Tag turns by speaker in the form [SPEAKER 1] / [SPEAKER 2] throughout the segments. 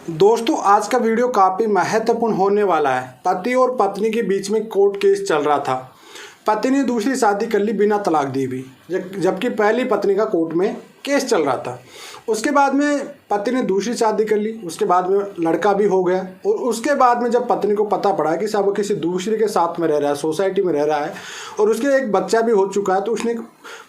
[SPEAKER 1] दोस्तों आज का वीडियो काफ़ी महत्वपूर्ण होने वाला है। पति और पत्नी के बीच में कोर्ट केस चल रहा था। पति ने दूसरी शादी कर ली बिना तलाक दिए भी, जबकि पहली पत्नी का कोर्ट में केस चल रहा था। उसके बाद में पति ने दूसरी शादी कर ली, उसके बाद में लड़का भी हो गया और उसके बाद में जब पत्नी को पता पड़ा कि साहब वो किसी दूसरे के साथ में रह रहा है, सोसाइटी में रह रहा है और उसके एक बच्चा भी हो चुका है, तो उसने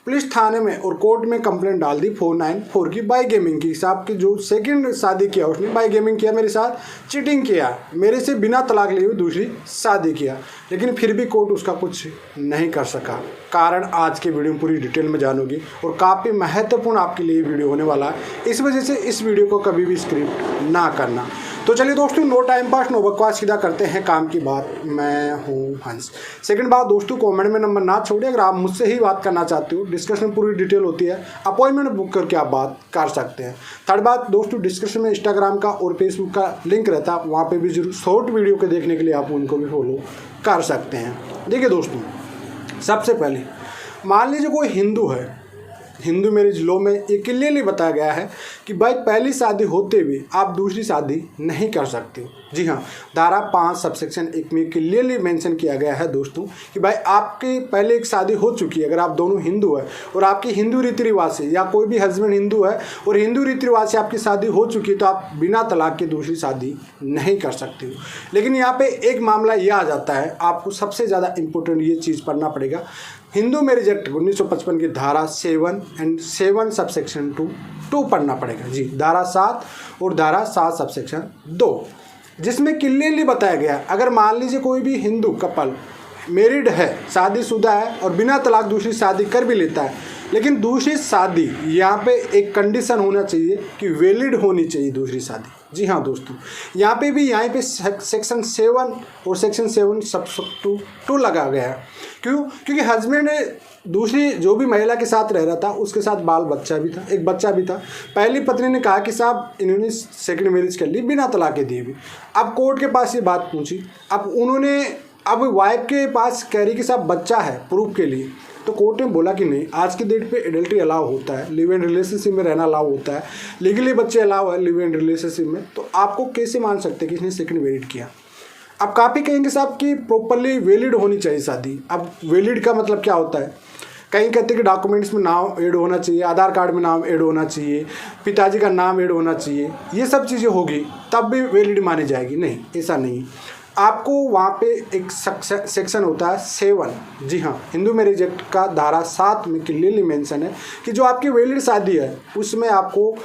[SPEAKER 1] पुलिस थाने में और कोर्ट में कंप्लेंट डाल दी 494 की बाई गेमिंग की। साहब की जो सेकंड शादी किया उसने बाई गेमिंग किया, मेरे साथ चीटिंग किया, मेरे से बिना तलाक लिए हुए दूसरी शादी किया, लेकिन फिर भी कोर्ट उसका कुछ नहीं कर सका। कारण आज के वीडियो में पूरी डिटेल में जानोगी और काफ़ी महत्वपूर्ण आपके लिए वीडियो होने वाला है। इस वजह से इस वीडियो को कभी भी स्क्रिप्ट ना करना। तो चलिए दोस्तों, नो टाइम पास नो बकवास, सीधा करते हैं काम की बात। मैं हूँ हंस। सेकंड बात दोस्तों, कमेंट में नंबर ना छोड़िए अगर आप मुझसे ही बात करना चाहते हो। डिस्कशन पूरी डिटेल होती है, अपॉइंटमेंट बुक करके आप बात कर सकते हैं। थर्ड बात दोस्तों, डिस्क्रिप्शन में इंस्टाग्राम का और फेसबुक का लिंक रहता है, वहाँ पर भी जरूर शॉर्ट वीडियो के देखने के लिए आप उनको भी फॉलो कर सकते हैं। देखिए दोस्तों, सबसे पहले मान लीजिए कोई हिंदू है, हिंदू मैरिज लॉ में ये क्लियरली बताया गया है कि भाई पहली शादी होते हुए आप दूसरी शादी नहीं कर सकते हो। जी हाँ, धारा 5 सबसेक्शन 1 में क्लियरली मेंशन किया गया है दोस्तों कि भाई आपकी पहले एक शादी हो चुकी है, अगर आप दोनों हिंदू है और आपकी हिंदू रीति रिवाज से, या कोई भी हस्बैंड हिंदू है और हिंदू रीति रिवाज से आपकी शादी हो चुकी है, तो आप बिना तलाक के दूसरी शादी नहीं कर सकते हो। लेकिन यहाँ पे एक मामला ये आ जाता है, आपको सबसे ज़्यादा इंपॉर्टेंट ये चीज़ पढ़ना पड़ेगा। हिंदू मैरिज एक्ट 1955 की धारा 7 सबसेक्शन 2 पढ़ना पड़ेगा। जी, धारा 7 और धारा 7 सबसेक्शन 2, जिसमें क्लियरली बताया गया अगर मान लीजिए कोई भी हिंदू कपल मैरिड है, शादीशुदा है और बिना तलाक दूसरी शादी कर भी लेता है, लेकिन दूसरी शादी यहाँ पे एक कंडीशन होना चाहिए कि वैलिड होनी चाहिए दूसरी शादी। जी हाँ दोस्तों, यहाँ पे सेक्शन 7 और सेक्शन 7 सब 2 लगा गया है। क्यों? क्योंकि हस्बैंड ने दूसरी जो भी महिला के साथ रह रहा था उसके साथ बाल बच्चा भी था, एक बच्चा भी था। पहली पत्नी ने कहा कि साहब इन्होंने सेकंड मैरिज कर ली बिना तलाक दिए भी। अब कोर्ट के पास ये बात पूछी, अब वाइफ के पास कह रही कि साहब बच्चा है प्रूफ के लिए, तो कोर्ट ने बोला कि नहीं, आज की डेट पे एडल्ट्री अलाउ होता है, लिव इन रिलेशनशिप में रहना अलाउ होता है, लीगली बच्चे अलाउ है लिव इन रिलेशनशिप में, तो आपको कैसे मान सकते हैं कि इसने सेकंड मैरिज किया। अब काफ़ी कहेंगे साहब कि प्रॉपरली वैलिड होनी चाहिए शादी। अब वैलिड का मतलब क्या होता है? कहीं कहते हैं कि डॉक्यूमेंट्स में नाम ऐड होना चाहिए, आधार कार्ड में नाम ऐड होना चाहिए, पिताजी का नाम ऐड होना चाहिए, ये सब चीज़ें होगी तब भी वैलिड मानी जाएगी। नहीं, ऐसा नहीं। आपको वहाँ पे एक सेक्शन होता है 7, जी हाँ, हिंदू मैरिज एक्ट का धारा 7 में क्लियरली मेंशन है कि जो आपकी वैलिड शादी है उसमें आपको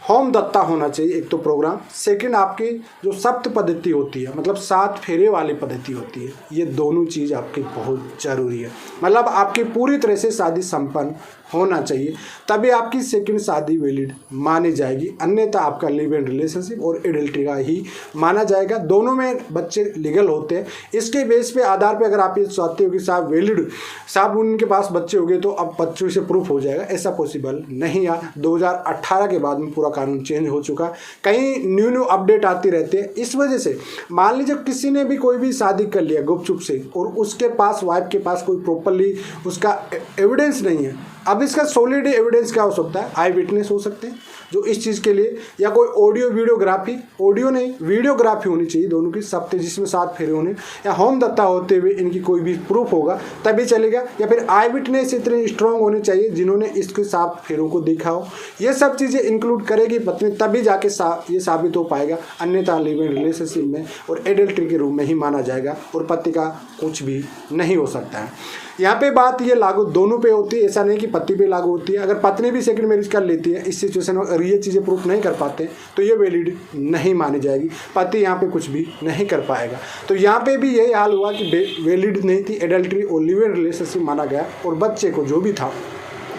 [SPEAKER 1] होम दत्ता होना चाहिए, एक तो प्रोग्राम। सेकंड, आपकी जो सप्त पद्धति होती है, मतलब 7 फेरे वाली पद्धति होती है, ये दोनों चीज़ आपकी बहुत ज़रूरी है। मतलब आपकी पूरी तरह से शादी संपन्न होना चाहिए, तभी आपकी सेकंड शादी वैलिड मानी जाएगी, अन्यथा आपका लिव इन रिलेशनशिप और एडल्ट्री का ही माना जाएगा। दोनों में बच्चे लीगल होते हैं। इसके बेस पे आधार पे अगर आप ये चाहते हो कि साहब वैलिड, साहब उनके पास बच्चे हो गए तो अब बच्चों से प्रूफ हो जाएगा, ऐसा पॉसिबल नहीं है। 2018 के बाद में पूरा कानून चेंज हो चुका है, कहीं न्यू अपडेट आती रहती है। इस वजह से मान लीजिए किसी ने भी कोई भी शादी कर लिया गुपचुप से और उसके पास, वाइफ के पास कोई प्रॉपरली उसका एविडेंस नहीं है, अब इसका सॉलिड एविडेंस क्या हो सकता है? आई विटनेस हो सकते हैं जो इस चीज़ के लिए, या कोई ऑडियो वीडियोग्राफी, ऑडियो नहीं वीडियोग्राफी होनी चाहिए दोनों की, सप्ते जिसमें 7 फेरे होने, या होम दत्ता होते हुए इनकी कोई भी प्रूफ होगा तभी चलेगा, या फिर आई विटनेस इतने स्ट्रॉन्ग होने चाहिए जिन्होंने इसके 7 फेरों को देखा हो। ये सब चीज़ें इंक्लूड करेगी पत्नी, तभी जाके ये साबित हो पाएगा, अन्यथा लिव इन रिलेशनशिप में और एडल्ट्री के रूप में ही माना जाएगा और पति का कुछ भी नहीं हो सकता है। यहाँ पे बात ये लागू दोनों पे होती है, ऐसा नहीं कि पति पे लागू होती है। अगर पत्नी भी सेकंड मैरिज कर लेती है, इस सिचुएशन में अगर ये चीज़ें प्रूफ नहीं कर पाते तो ये वैलिड नहीं मानी जाएगी, पति यहाँ पे कुछ भी नहीं कर पाएगा। तो यहाँ पे भी यही हाल हुआ कि वैलिड नहीं थी, एडल्ट्री और लिव इन रिलेशनशिप माना गया और बच्चे को जो भी था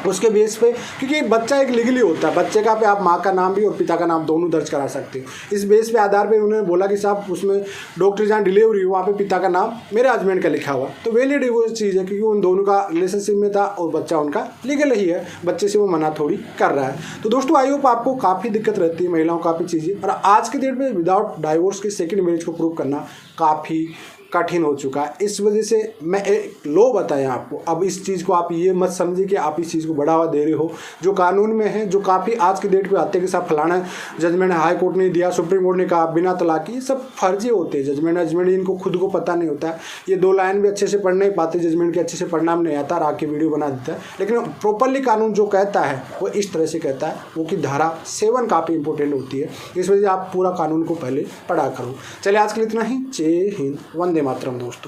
[SPEAKER 1] उसके बेस पे, क्योंकि बच्चा एक लीगली होता है, बच्चे का पे आप माँ का नाम भी और पिता का नाम दोनों दर्ज करा सकते हो। इस बेस पे आधार पे उन्होंने बोला कि साहब उसमें डॉक्टर जहाँ डिलीवरी हुआ, वहाँ पे पिता का नाम मेरे हस्बैंड का लिखा हुआ, तो वैलिड वो चीज़ है क्योंकि उन दोनों का रिलेशनशिप में था और बच्चा उनका लीगल ही है, बच्चे से वो मना थोड़ी कर रहा है। तो दोस्तों आई होप आपको काफ़ी दिक्कत रहती है महिलाओं, काफ़ी चीज़ें, और आज के डेट में विदाउट डाइवोर्स के सेकेंड मैरिज को प्रूव करना काफ़ी कठिन हो चुका है। इस वजह से मैं एक लॉ बताया आपको। अब इस चीज़ को आप ये मत समझिए कि आप इस चीज़ को बढ़ावा दे रहे हो। जो कानून में है, जो काफ़ी आज की डेट पे आते हैं कि साहब फलाना जजमेंट हाई कोर्ट ने दिया, सुप्रीम कोर्ट ने कहा बिना तलाक की, ये सब फर्जी होते हैं। जजमेंट इनको खुद को पता नहीं होता है। ये 2 लाइन भी अच्छे से पढ़ नहीं पाते, जजमेंट के अच्छे से पढ़ना नहीं आता, और आके वीडियो बना देता है। लेकिन प्रॉपरली कानून जो कहता है वो इस तरह से कहता है, वो कि धारा 7 काफ़ी इंपॉर्टेंट होती है। इस वजह से आप पूरा कानून को पहले पढ़ा करो। चलिए आज के लिए इतना ही। जय हिंद, वंदे मातरम दोस्तों।